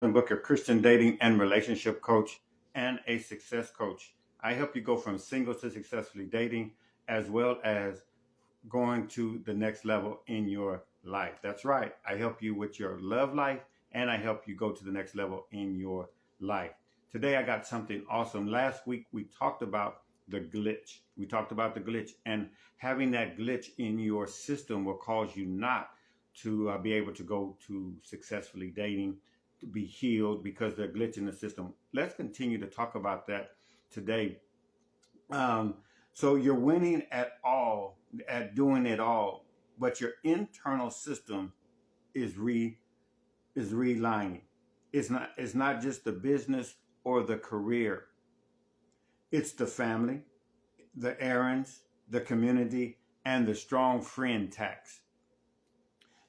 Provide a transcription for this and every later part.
Booker, Christian dating and relationship coach, and a success coach. I help you go from single to successfully dating, as well as going to the next level in your life. That's right. I help you with your love life, and I help you go to the next level in your life. Today, I got something awesome. Last week, we talked about the glitch. We talked about the glitch, and having that glitch in your system will cause you not to be able to go to successfully dating, to be healed because they're glitch in the system. Let's continue to talk about that today. Um, so you're winning at all, at doing it all, but your internal system is realigning. It's not just the business or the career. It's the family, the errands, the community, and the strong friend tax.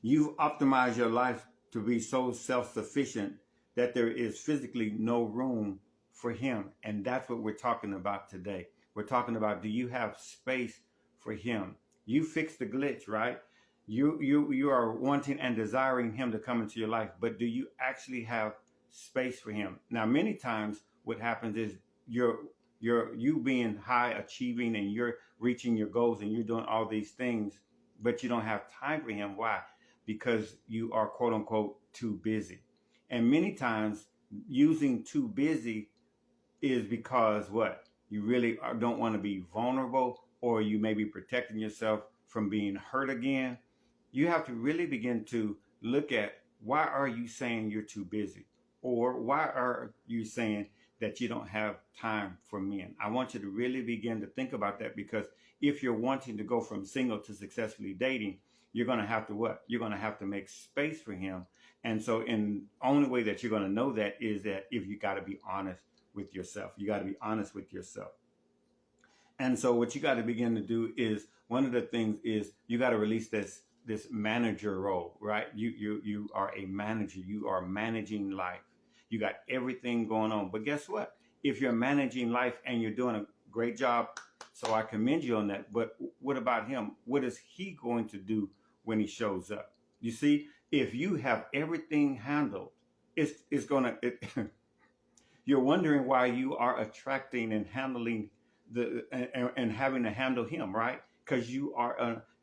You've optimized your life to be so self sufficient that there is physically no room for Him. And that's what we're talking about today. We're talking about, do you have space for Him? You fix the glitch, right? You are wanting and desiring Him to come into your life, but do you actually have space for Him? Now, many times what happens is you being high achieving and you're reaching your goals and you're doing all these things, but you don't have time for Him. Why? Because you are quote unquote too busy. And many times using too busy is because what? You really don't want to be vulnerable, or you may be protecting yourself from being hurt again. You have to really begin to look at, why are you saying you're too busy? Or why are you saying that you don't have time for men? I want you to really begin to think about that, because if you're wanting to go from single to successfully dating, you're going to have to what? You're going to have to make space for Him. And so, in only way that you're going to know that is that if you got to be honest with yourself. You got to be honest with yourself. And so what you got to begin to do is, one of the things is, you got to release this manager role, right? You are a manager. You are managing life. You got everything going on. But guess what? If you're managing life and you're doing a great job, so I commend you on that. But what about Him? What is He going to do when He shows up? You see, if you have everything handled, it's gonna you're wondering why you are attracting and handling and having to handle Him, right? Because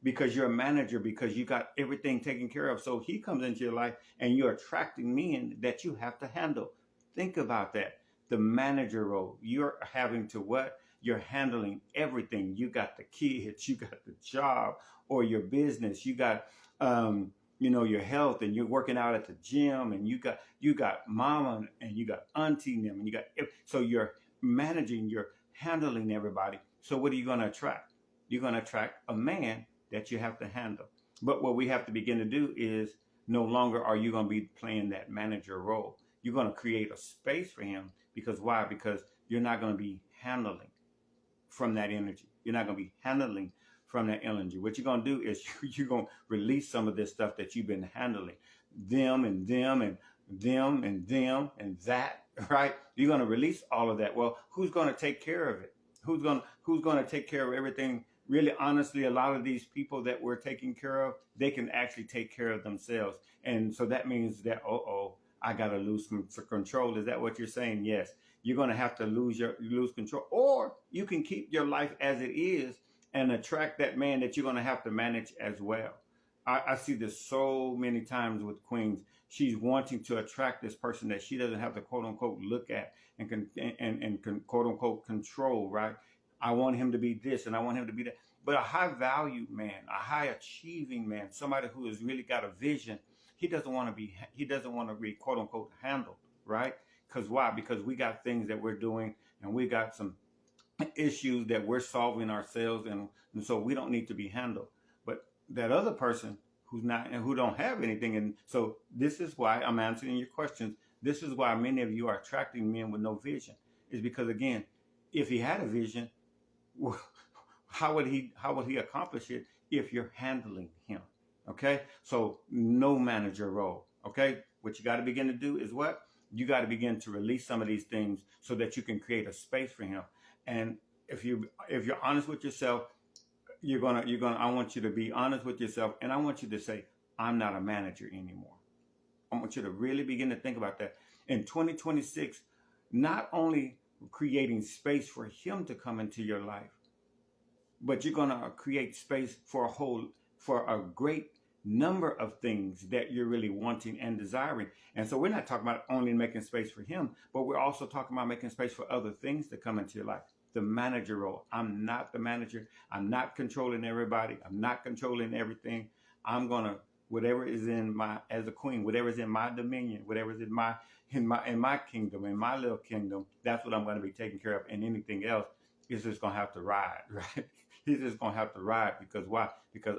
because you're a manager, because you got everything taken care of. So He comes into your life and you're attracting men that you have to handle. Think about that. The manager role. You're having to what? You're handling everything. You got the kids, you got the job or your business, you got your health, and you're working out at the gym, and you got mama and you got auntie and them, and so you're managing, you're handling everybody. So what are you going to attract? You're going to attract a man that you have to handle. But what we have to begin to do is, no longer are you going to be playing that manager role. You're going to create a space for Him. Because why? Because you're not going to be handling from that energy. You're not going to be handling from that energy. What you're going to do is you're going to release some of this stuff that you've been handling. Them and them and them and them and that, right? You're going to release all of that. Well, who's going to take care of it? Who's going to take care of everything? Really, honestly, a lot of these people that we're taking care of, they can actually take care of themselves. And so that means that, I got to lose some control. Is that what you're saying? Yes. You're going to have to lose control, or you can keep your life as it is and attract that man that you're going to have to manage as well. I see this so many times with queens. She's wanting to attract this person that she doesn't have to quote unquote look at and quote unquote control, right? I want him to be this and I want him to be that. But a high value man, a high achieving man, somebody who has really got a vision, he doesn't want to be quote unquote handled, right? Because why? Because we got things that we're doing, and we got some issues that we're solving ourselves, and so we don't need to be handled. But that other person who's not, and who don't have anything, and so this is why I'm answering your questions. This is why many of you are attracting men with no vision. Is because, again, if he had a vision, how would he accomplish it if you're handling him? Okay, so no manager role. Okay, what you got to begin to do is what? You got to begin to release some of these things so that you can create a space for him. And if you're honest with yourself, I want you to be honest with yourself, and I want you to say, I'm not a manager anymore. I want you to really begin to think about that. In 2026, not only creating space for him to come into your life, but you're going to create space for a great number of things that you're really wanting and desiring. And so we're not talking about only making space for him, but we're also talking about making space for other things to come into your life. The manager role. I'm not the manager. I'm not controlling everybody. I'm not controlling everything. I'm going to, whatever is in my, as a queen, whatever is in my dominion, whatever is in my kingdom, in my little kingdom, that's what I'm going to be taking care of. And anything else is just going to have to ride, right? He's just going to have to ride. Because why? Because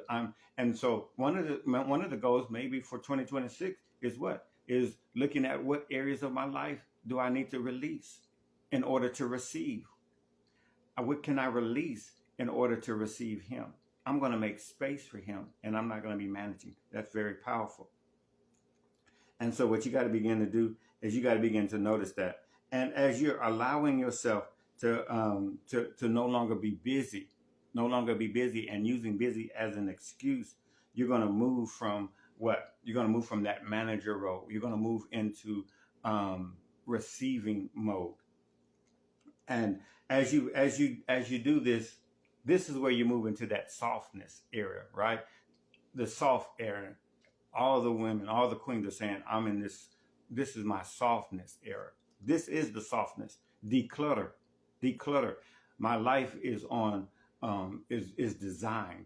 and so one of the goals maybe for 2026 is what? Is looking at what areas of my life do I need to release in order to receive? What can I release in order to receive him? I'm going to make space for him, and I'm not going to be managing. That's very powerful. And so what you got to begin to do is you got to begin to notice that. And as you're allowing yourself to no longer be busy, and using busy as an excuse, you're going to move from what? You're going to move from that manager role. You're going to move into receiving mode. And as you do this, this is where you move into that softness area, right? The soft area. All the women, all the queens are saying, I'm in this. This is my softness era. This is the softness. Declutter. My life is on. Is designed.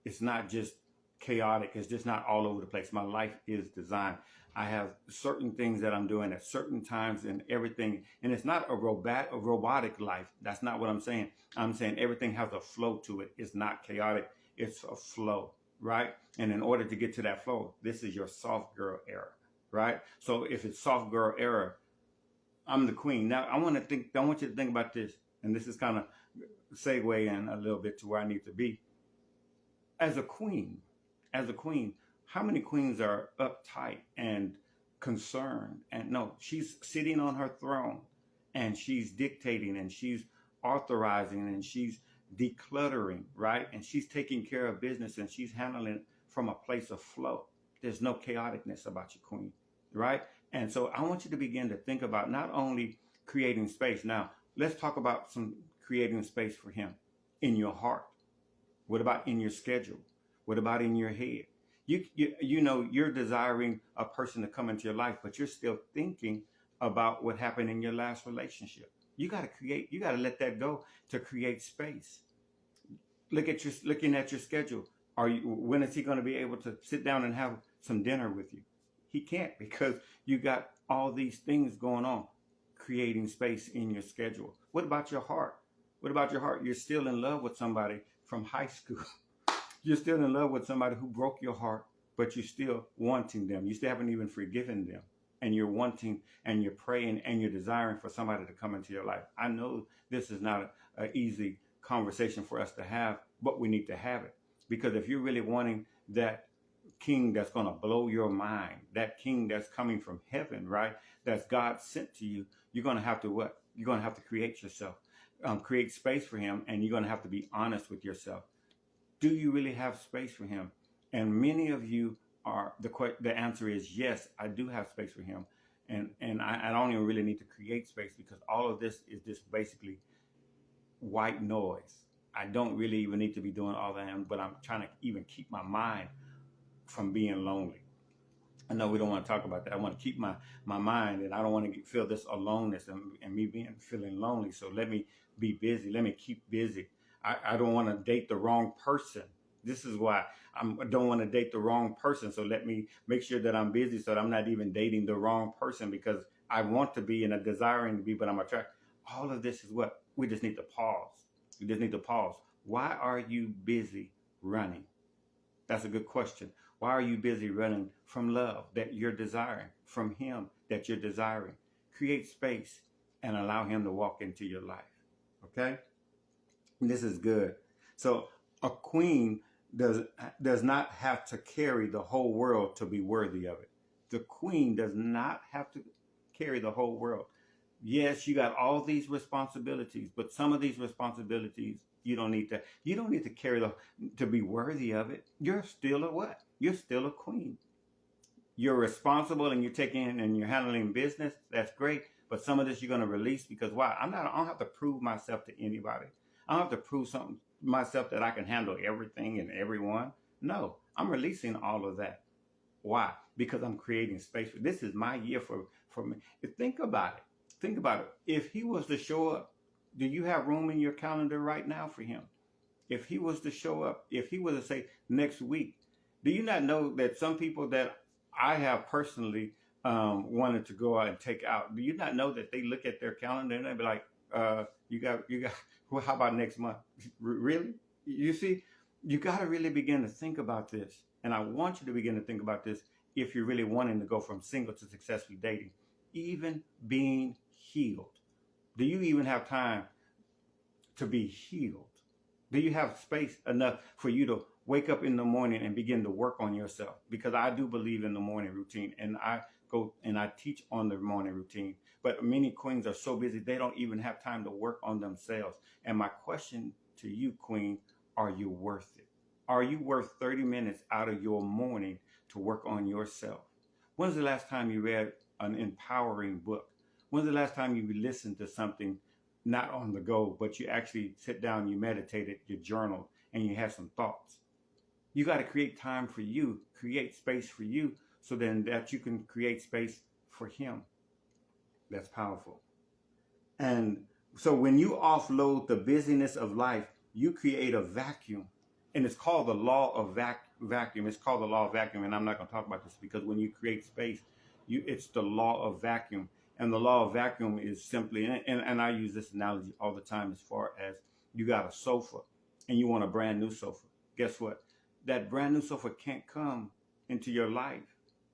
It's not just chaotic. It's just not all over the place. My life is designed. I have certain things that I'm doing at certain times and everything. And it's not a robotic life. That's not what I'm saying. I'm saying everything has a flow to it. It's not chaotic. It's a flow, right? And in order to get to that flow, this is your soft girl era, right? So if it's soft girl era, I'm the queen. Now I want you to think about this. And this is kind of segue in a little bit to where I need to be. As a queen, how many queens are uptight and concerned? And no, she's sitting on her throne and she's dictating and she's authorizing and she's decluttering, right? And she's taking care of business and she's handling it from a place of flow. There's no chaoticness about your queen, right? And so I want you to begin to think about not only creating space. Now, let's talk about some creating space for him in your heart. What about in your schedule? What about in your head? You know, you're desiring a person to come into your life, but you're still thinking about what happened in your last relationship. You got to let that go to create space. Looking at your schedule. When is he going to be able to sit down and have some dinner with you? He can't, because you got all these things going on. Creating space in your schedule. What about your heart? You're still in love with somebody from high school. You're still in love with somebody who broke your heart, but you're still wanting them. You still haven't even forgiven them. And you're wanting and you're praying and you're desiring for somebody to come into your life. I know this is not an easy conversation for us to have, but we need to have it. Because if you're really wanting that king that's going to blow your mind, that king that's coming from heaven, right? That's God sent to you, you're going to have to what? You're going to have to create yourself. Create space for him, and you're going to have to be honest with yourself. Do you really have space for him? And many of you are, the answer is yes, I do have space for him. And I don't even really need to create space, because all of this is just basically white noise. I don't really even need to be doing all that, but I'm trying to even keep my mind from being lonely. I know we don't want to talk about that. I want to keep my mind, and I don't want to feel this aloneness and me feeling lonely. So let me be busy. Let me keep busy. I don't want to date the wrong person. This is why I don't want to date the wrong person. So let me make sure that I'm busy so that I'm not even dating the wrong person, because I want to be and I'm desiring to be, but I'm attracted. All of this is what we just need to pause. We just need to pause. Why are you busy running? That's a good question. Why are you busy running from love that you're desiring, from him that you're desiring? Create space and allow him to walk into your life. Okay? And this is good. So a queen does not have to carry the whole world to be worthy of it. The queen does not have to carry the whole world. Yes, you got all these responsibilities, but some of these responsibilities you don't need to carry to be worthy of it. You're still a what? You're still a queen. you're responsible and you're taking and you're handling business, that's great. But some of this you're going to release because why? I don't have to prove myself to anybody. I don't have to prove something myself that I can handle everything and everyone. No, I'm releasing all of that. Why? Because I'm creating space. This is my year for me. Think about it. Think about it. If he was to show up, do you have room in your calendar right now for him? If he was to show up, if he was to say next week, do you not know that some people that I have personally wanted to go out and take out, do you not know that they look at their calendar and they be like, you got, well, how about next month? Really? You see, you got to really begin to think about this. And I want you to begin to think about this if you're really wanting to go from single to successfully dating, even being healed. Do you even have time to be healed? Do you have space enough for you to wake up in the morning and begin to work on yourself? Because I do believe in the morning routine, and I go and I teach on the morning routine. But many queens are so busy, they don't even have time to work on themselves. And my question to you, queen, are you worth it? Are you worth 30 minutes out of your morning to work on yourself? When's the last time you read an empowering book? When's the last time you listened to something not on the go, but you actually sit down, you meditated, you journaled, and you had some thoughts? You got to create time for you, create space for you, so then that you can create space for him. That's powerful. And so when you offload the busyness of life, you create a vacuum. And it's called the law of vacuum. It's called the law of vacuum. And I'm not going to talk about this because when you create space, it's the law of vacuum. And the law of vacuum is simply, and I use this analogy all the time, as far as you got a sofa and you want a brand new sofa. Guess what? That brand new sofa can't come into your life.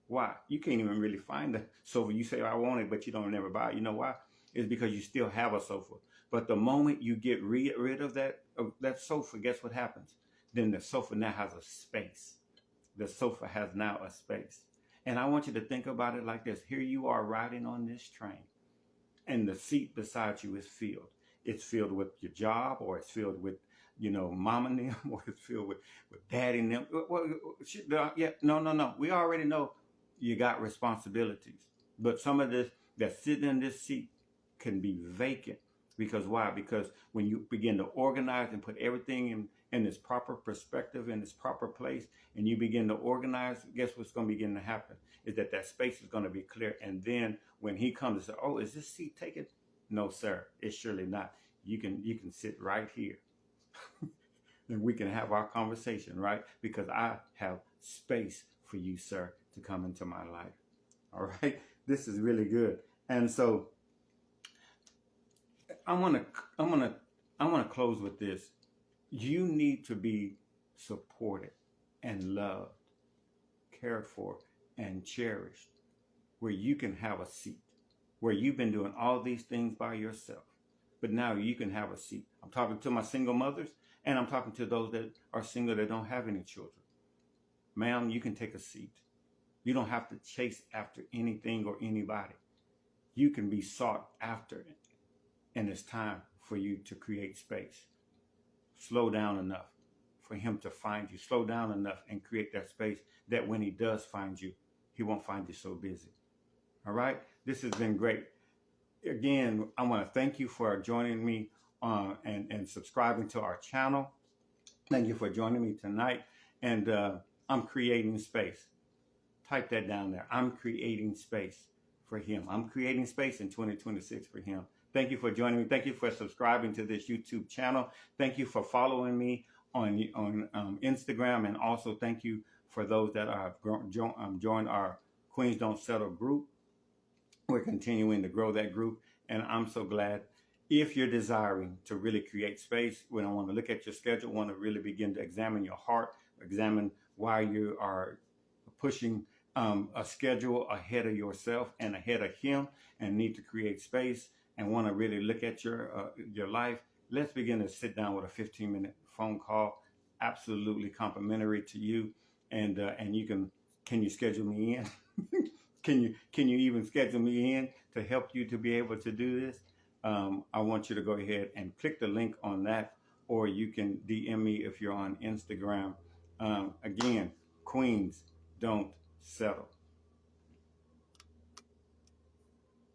Why? You can't even really find the sofa. You say, I want it, but you don't never buy it. You know why? It's because you still have a sofa. But the moment you get rid of that sofa, guess what happens? Then the sofa now has a space. The sofa has now a space. And I want you to think about it like this. Here you are riding on this train, and the seat beside you is filled. It's filled with your job, or it's filled with, mom and them, or it's filled with daddy and them. No. We already know you got responsibilities. But some of this that's sitting in this seat can be vacant. Because why? Because when you begin to organize and put everything in its proper perspective, in its proper place, and you begin to organize, guess what's going to begin to happen? Is that space is going to be clear. And then when he comes and says, oh, is this seat taken? No, sir, it's surely not. You can sit right here. And we can have our conversation, right? Because I have space for you, sir, to come into my life. All right? This is really good. And so I want to close with this. You need to be supported and loved, cared for, and cherished, where you can have a seat, where you've been doing all these things by yourself, but now you can have a seat. I'm talking to my single mothers, and I'm talking to those that are single that don't have any children. Ma'am, you can take a seat. You don't have to chase after anything or anybody. You can be sought after, and it's time for you to create space. Slow down enough for him to find you. Slow down enough and create that space that when he does find you, he won't find you so busy. All right? This has been great. Again, I want to thank you for joining me and subscribing to our channel. Thank you for joining me tonight. And I'm creating space. Type that down there. I'm creating space for him. I'm creating space in 2026 for him. Thank you for joining me. Thank you for subscribing to this YouTube channel. Thank you for following me on Instagram. And also thank you for those that have joined our Queens Don't Settle group. We're continuing to grow that group. And I'm so glad. If you're desiring to really create space, when I want to look at your schedule, want to really begin to examine your heart, examine why you are pushing a schedule ahead of yourself and ahead of him, and need to create space, and want to really look at your life, let's begin to sit down with a 15-minute phone call, absolutely complimentary to you, and can you schedule me in? Can you even schedule me in to help you to be able to do this? I want you to go ahead and click the link on that, or you can DM me if you're on Instagram. Again, Queens Don't Settle.